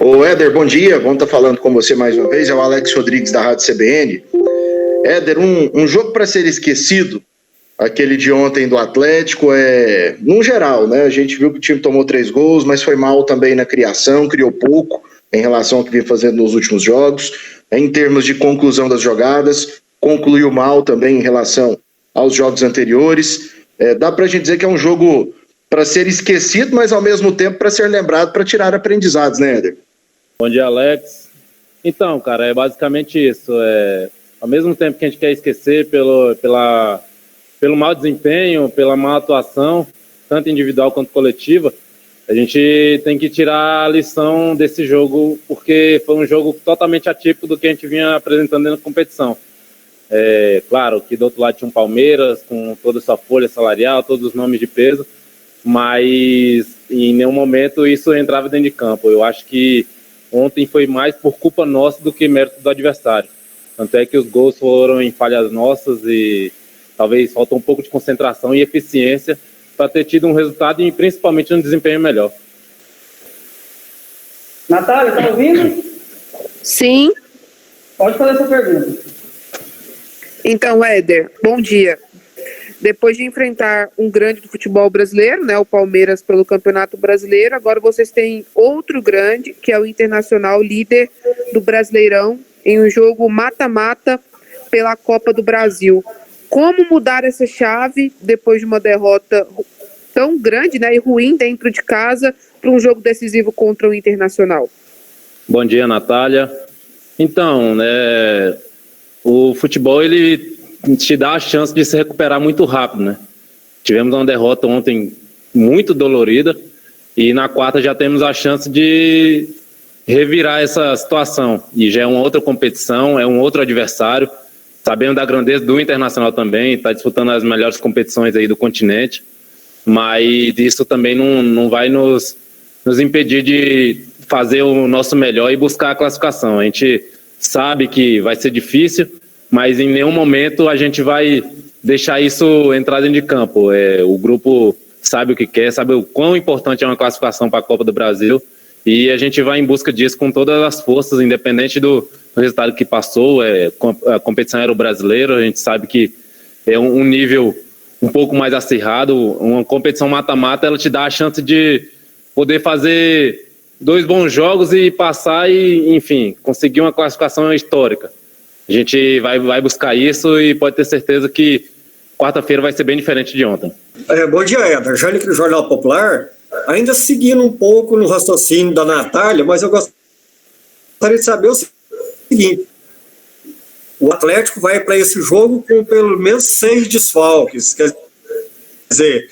Ô Éder, bom dia, vamos estar falando com você mais uma vez, é o Alex Rodrigues da Rádio CBN. Éder, um jogo para ser esquecido, aquele de ontem do Atlético, no geral, né? A gente viu que o time tomou 3 gols, mas foi mal também na criação, criou pouco em relação ao que vinha fazendo nos últimos jogos. Em termos de conclusão das jogadas, concluiu mal também em relação aos jogos anteriores. Dá pra gente dizer que é um jogo para ser esquecido, mas ao mesmo tempo para ser lembrado, para tirar aprendizados, né, Éder? Bom dia, Alex. Então, cara, é basicamente isso. Ao mesmo tempo que a gente quer esquecer pelo mau desempenho, pela má atuação, tanto individual quanto coletiva, a gente tem que tirar a lição desse jogo, porque foi um jogo totalmente atípico do que a gente vinha apresentando na competição. Claro que do outro lado tinha um Palmeiras, com toda a sua folha salarial, todos os nomes de peso, mas em nenhum momento isso entrava dentro de campo. Eu acho que ontem foi mais por culpa nossa do que mérito do adversário. Tanto é que os gols foram em falhas nossas e talvez faltou um pouco de concentração e eficiência para ter tido um resultado e principalmente um desempenho melhor. Natália, tá ouvindo? Sim. Pode fazer essa pergunta. Então, Éder, bom dia. Depois de enfrentar um grande do futebol brasileiro, né, o Palmeiras pelo Campeonato Brasileiro, agora vocês têm outro grande, que é o Internacional, líder do Brasileirão, em um jogo mata-mata pela Copa do Brasil. Como mudar essa chave depois de uma derrota tão grande, né, e ruim dentro de casa para um jogo decisivo contra o Internacional? Bom dia, Natália. Então, o futebol ele te dá a chance de se recuperar muito rápido, né? Tivemos uma derrota ontem muito dolorida e na quarta já temos a chance de revirar essa situação. E já é uma outra competição, é um outro adversário. Sabendo da grandeza do Internacional também, está disputando as melhores competições aí do continente, mas isso também não vai nos impedir de fazer o nosso melhor e buscar a classificação. A gente sabe que vai ser difícil, mas em nenhum momento a gente vai deixar isso entrar dentro de campo. O grupo sabe o que quer, sabe o quão importante é uma classificação para a Copa do Brasil e a gente vai em busca disso com todas as forças, independente do resultado que passou. A competição era o brasileiro, a gente sabe que é um nível um pouco mais acirrado. Uma competição mata-mata, ela te dá a chance de poder fazer 2 bons jogos e passar e, enfim, conseguir uma classificação histórica. A gente vai buscar isso e pode ter certeza que quarta-feira vai ser bem diferente de ontem. Bom dia, Éder. Jânio aqui do Jornal Popular. Ainda seguindo um pouco no raciocínio da Natália, mas eu gostaria de saber o seguinte: o Atlético vai para esse jogo com pelo menos 6 desfalques, quer dizer,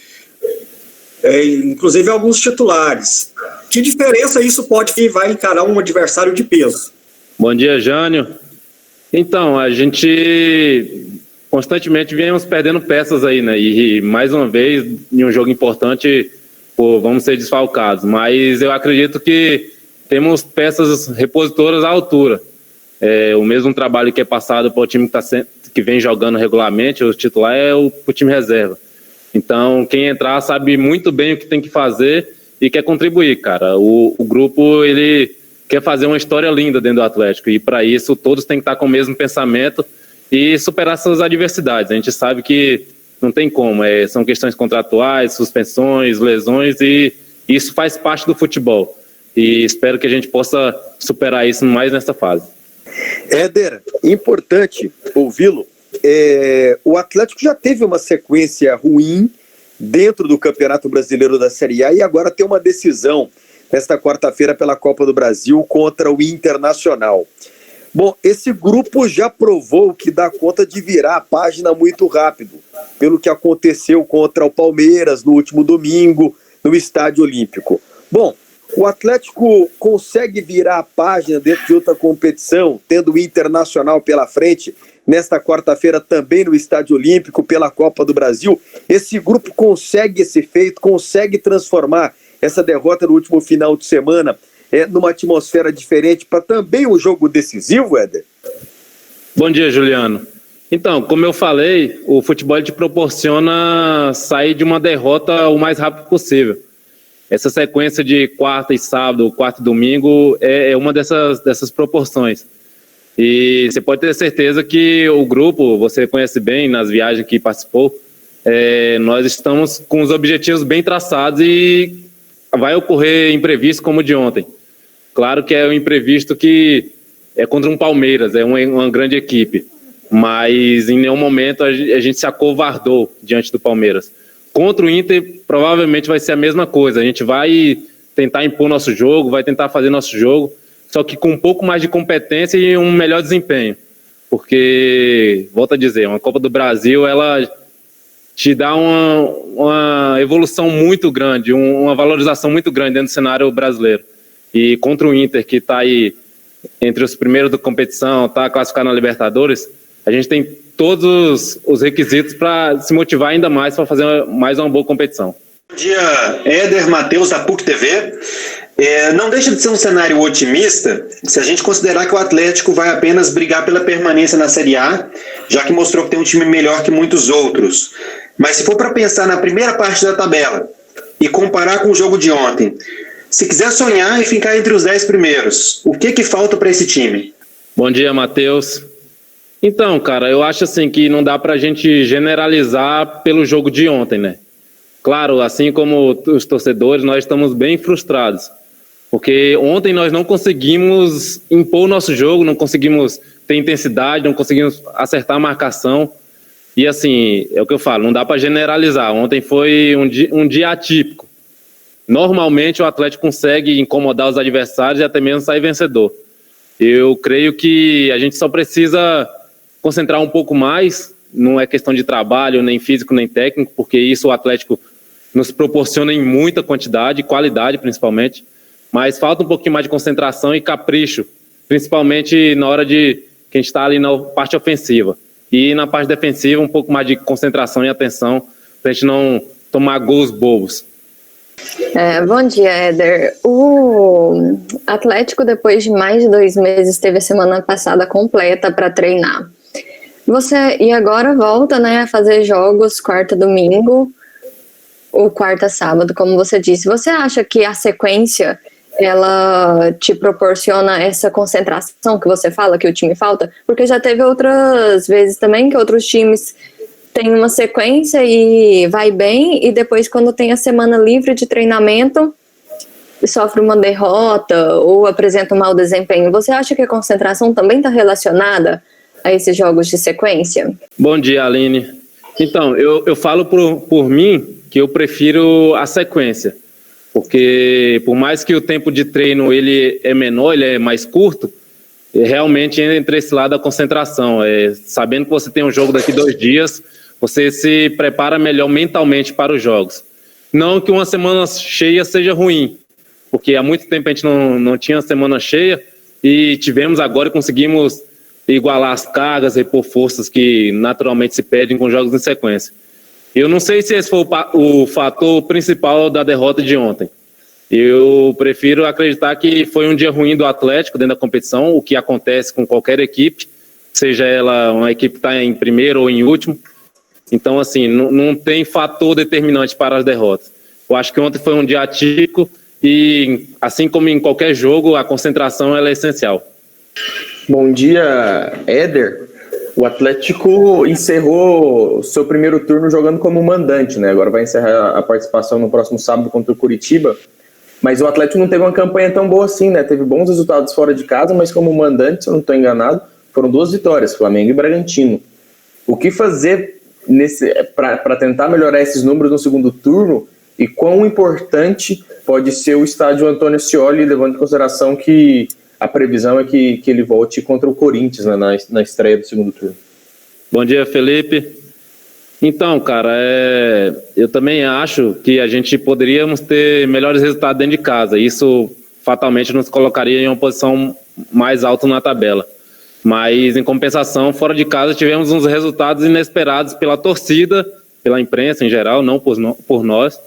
inclusive alguns titulares. Que diferença isso pode que vai encarar um adversário de peso? Bom dia, Jânio. Então, a gente constantemente viemos perdendo peças aí, né? E mais uma vez, em um jogo importante, vamos ser desfalcados. Mas eu acredito que temos peças repositoras à altura. O mesmo trabalho que é passado para o time que vem jogando regularmente, o titular é o time reserva. Então, quem entrar sabe muito bem o que tem que fazer e quer contribuir, cara. O grupo, ele quer fazer uma história linda dentro do Atlético e para isso todos têm que estar com o mesmo pensamento e superar essas adversidades. A gente sabe que não tem como, são questões contratuais, suspensões, lesões e isso faz parte do futebol e espero que a gente possa superar isso mais nessa fase. Éder, importante ouvi-lo. O Atlético já teve uma sequência ruim dentro do Campeonato Brasileiro da Série A e agora tem uma decisão nesta quarta-feira pela Copa do Brasil contra o Internacional. Bom, esse grupo já provou que dá conta de virar a página muito rápido, pelo que aconteceu contra o Palmeiras no último domingo, no Estádio Olímpico. Bom, o Atlético consegue virar a página dentro de outra competição, tendo o Internacional pela frente, nesta quarta-feira também no Estádio Olímpico, pela Copa do Brasil. Esse grupo consegue esse feito, consegue transformar essa derrota no último final de semana numa atmosfera diferente para também um jogo decisivo, Éder? Bom dia, Juliano. Então, como eu falei, o futebol te proporciona sair de uma derrota o mais rápido possível. essa sequência de quarta e sábado, quarta e domingo é uma dessas proporções. E você pode ter certeza que o grupo, você conhece bem nas viagens que participou, nós estamos com os objetivos bem traçados e vai ocorrer imprevisto como o de ontem. Claro que é um imprevisto que é contra um Palmeiras, é uma grande equipe, mas em nenhum momento a gente se acovardou diante do Palmeiras. Contra o Inter, provavelmente vai ser a mesma coisa. A gente vai tentar impor nosso jogo, vai tentar fazer nosso jogo, só que com um pouco mais de competência e um melhor desempenho. Porque, volto a dizer, uma Copa do Brasil, ela te dá uma evolução muito grande, uma valorização muito grande dentro do cenário brasileiro. E contra o Inter, que está aí entre os primeiros da competição, está classificado na Libertadores, a gente tem todos os requisitos para se motivar ainda mais para fazer mais uma boa competição. Bom dia, Éder Matheus, da PUC TV. Não deixa de ser um cenário otimista se a gente considerar que o Atlético vai apenas brigar pela permanência na Série A, já que mostrou que tem um time melhor que muitos outros. Mas se for para pensar na primeira parte da tabela e comparar com o jogo de ontem, se quiser sonhar e ficar entre os 10 primeiros, o que falta para esse time? Bom dia, Matheus. Então, cara, eu acho assim que não dá pra gente generalizar pelo jogo de ontem, né? Claro, assim como os torcedores, nós estamos bem frustrados, porque ontem nós não conseguimos impor o nosso jogo, não conseguimos ter intensidade, não conseguimos acertar a marcação, e assim, é o que eu falo, não dá pra generalizar. Ontem foi um dia atípico. Normalmente o Atlético consegue incomodar os adversários e até mesmo sair vencedor. Eu creio que a gente só precisa concentrar um pouco mais, não é questão de trabalho, nem físico, nem técnico, porque isso o Atlético nos proporciona em muita quantidade, qualidade principalmente, mas falta um pouquinho mais de concentração e capricho, principalmente na hora de que a gente está ali na parte ofensiva. E na parte defensiva, um pouco mais de concentração e atenção, para a gente não tomar gols bobos. Bom dia, Éder. O Atlético, depois de mais de 2 meses, teve a semana passada completa para treinar. E agora volta, né, a fazer jogos quarta, domingo, ou quarta, sábado, como você disse. Você acha que a sequência, ela te proporciona essa concentração que você fala que o time falta? Porque já teve outras vezes também que outros times têm uma sequência e vai bem, e depois quando tem a semana livre de treinamento, sofre uma derrota ou apresenta um mau desempenho. Você acha que a concentração também está relacionada a esses jogos de sequência? Bom dia, Aline. Então, eu falo por mim que eu prefiro a sequência, porque por mais que o tempo de treino ele é menor, ele é mais curto, realmente entra esse lado da concentração. Sabendo que você tem um jogo daqui 2 dias, você se prepara melhor mentalmente para os jogos. Não que uma semana cheia seja ruim, porque há muito tempo a gente não tinha semana cheia e tivemos agora e conseguimos igualar as cargas, repor forças que naturalmente se perdem com jogos em sequência. Eu não sei se esse foi o fator principal da derrota de ontem. Eu prefiro acreditar que foi um dia ruim do Atlético dentro da competição, o que acontece com qualquer equipe, seja ela uma equipe que está em primeiro ou em último. Então, assim, não tem fator determinante para as derrotas. Eu acho que ontem foi um dia atípico e, assim como em qualquer jogo, a concentração ela é essencial. Bom dia, Éder. O Atlético encerrou seu primeiro turno jogando como mandante, né? Agora vai encerrar a participação no próximo sábado contra o Curitiba. Mas o Atlético não teve uma campanha tão boa assim, né? Teve bons resultados fora de casa, mas como mandante, se eu não estou enganado, foram 2 vitórias, Flamengo e Bragantino. O que fazer para tentar melhorar esses números no segundo turno e quão importante pode ser o estádio Antônio Scioli, levando em consideração que a previsão é que ele volte contra o Corinthians, né, na estreia do segundo turno. Bom dia, Felipe. Então, cara, eu também acho que a gente poderíamos ter melhores resultados dentro de casa. Isso fatalmente nos colocaria em uma posição mais alta na tabela. Mas, em compensação, fora de casa tivemos uns resultados inesperados pela torcida, pela imprensa em geral, não por nós.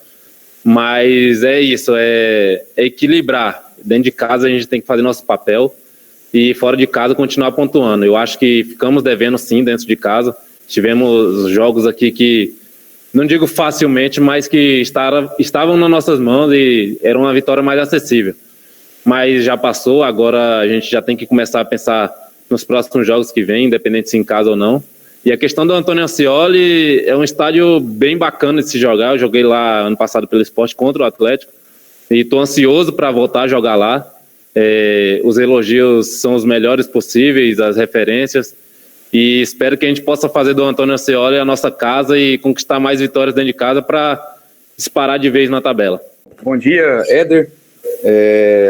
Mas é isso, é equilibrar. Dentro de casa a gente tem que fazer nosso papel e fora de casa continuar pontuando. Eu acho que ficamos devendo sim dentro de casa. Tivemos jogos aqui que não digo facilmente, mas que estavam nas nossas mãos e era uma vitória mais acessível. Mas já passou, agora a gente já tem que começar a pensar nos próximos jogos que vêm, independente se em casa ou não. E a questão do Antônio Ascioli é um estádio bem bacana de se jogar. Eu joguei lá ano passado pelo Sport contra o Atlético e estou ansioso para voltar a jogar lá. Os elogios são os melhores possíveis, as referências, e espero que a gente possa fazer do Antônio Ascioli a nossa casa e conquistar mais vitórias dentro de casa para disparar de vez na tabela. Bom dia, Éder.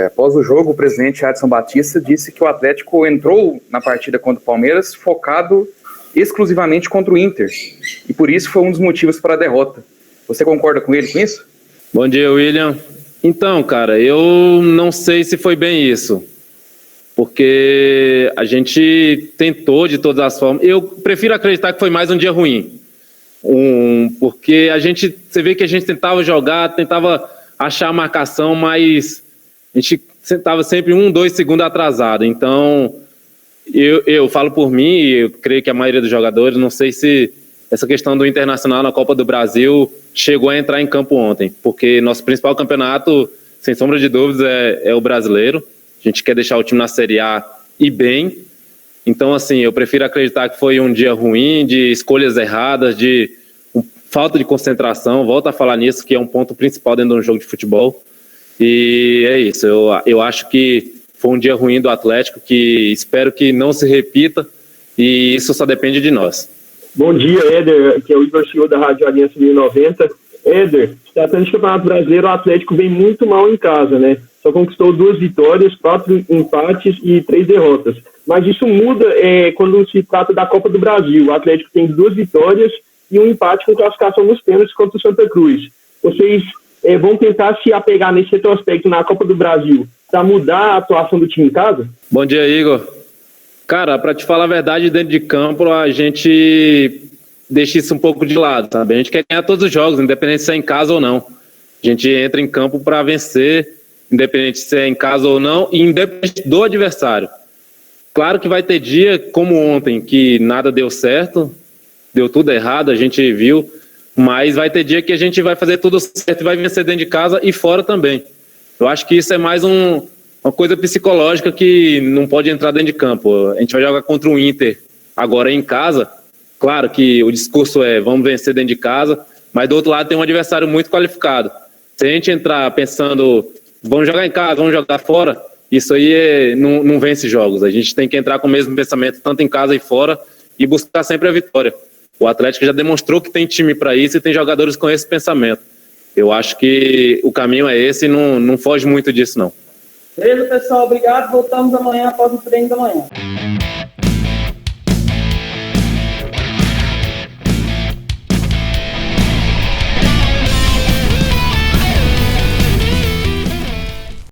Após o jogo, o presidente Adson Batista disse que o Atlético entrou na partida contra o Palmeiras focado exclusivamente contra o Inter, e por isso foi um dos motivos para a derrota. Você concorda com ele com isso? Bom dia, William. Então, cara, eu não sei se foi bem isso, porque a gente tentou de todas as formas. Eu prefiro acreditar que foi mais um dia ruim, porque você vê que a gente tentava jogar, tentava achar a marcação, mas a gente estava sempre 1-2 segundos atrasado. Então, eu falo por mim, e eu creio que a maioria dos jogadores, não sei se essa questão do Internacional na Copa do Brasil chegou a entrar em campo ontem, porque nosso principal campeonato, sem sombra de dúvidas, é o brasileiro. A gente quer deixar o time na Série A e bem. Então, assim, eu prefiro acreditar que foi um dia ruim, de escolhas erradas, de falta de concentração. Volto a falar nisso, que é um ponto principal dentro de um jogo de futebol. E é isso, eu acho que foi um dia ruim do Atlético, que espero que não se repita, e isso só depende de nós. Bom dia, Éder, que é o Igor Senhor da Rádio Aliança 1090. Éder, tratando de Campeonato Brasileiro, o Atlético vem muito mal em casa, né? Só conquistou 2 vitórias, 4 empates e 3 derrotas. Mas isso muda quando se trata da Copa do Brasil. O Atlético tem 2 vitórias e um empate com classificação nos pênaltis contra o Santa Cruz. Vocês vão tentar se apegar nesse retrospecto na Copa do Brasil para mudar a atuação do time em casa? Bom dia, Igor. Cara, para te falar a verdade, dentro de campo a gente deixa isso um pouco de lado, sabe? A gente quer ganhar todos os jogos, independente se é em casa ou não. A gente entra em campo para vencer, independente se é em casa ou não, e independente do adversário. Claro que vai ter dia, como ontem, que nada deu certo, deu tudo errado, a gente viu, mas vai ter dia que a gente vai fazer tudo certo e vai vencer dentro de casa e fora também. Eu acho que isso é mais uma coisa psicológica que não pode entrar dentro de campo. A gente vai jogar contra o Inter agora em casa. Claro que o discurso é vamos vencer dentro de casa, mas do outro lado tem um adversário muito qualificado. Se a gente entrar pensando vamos jogar em casa, vamos jogar fora, isso aí não vence jogos. A gente tem que entrar com o mesmo pensamento, tanto em casa e fora, e buscar sempre a vitória. O Atlético já demonstrou que tem time para isso e tem jogadores com esse pensamento. Eu acho que o caminho é esse e não foge muito disso, não. Beleza, pessoal. Obrigado. Voltamos amanhã após o treino da manhã.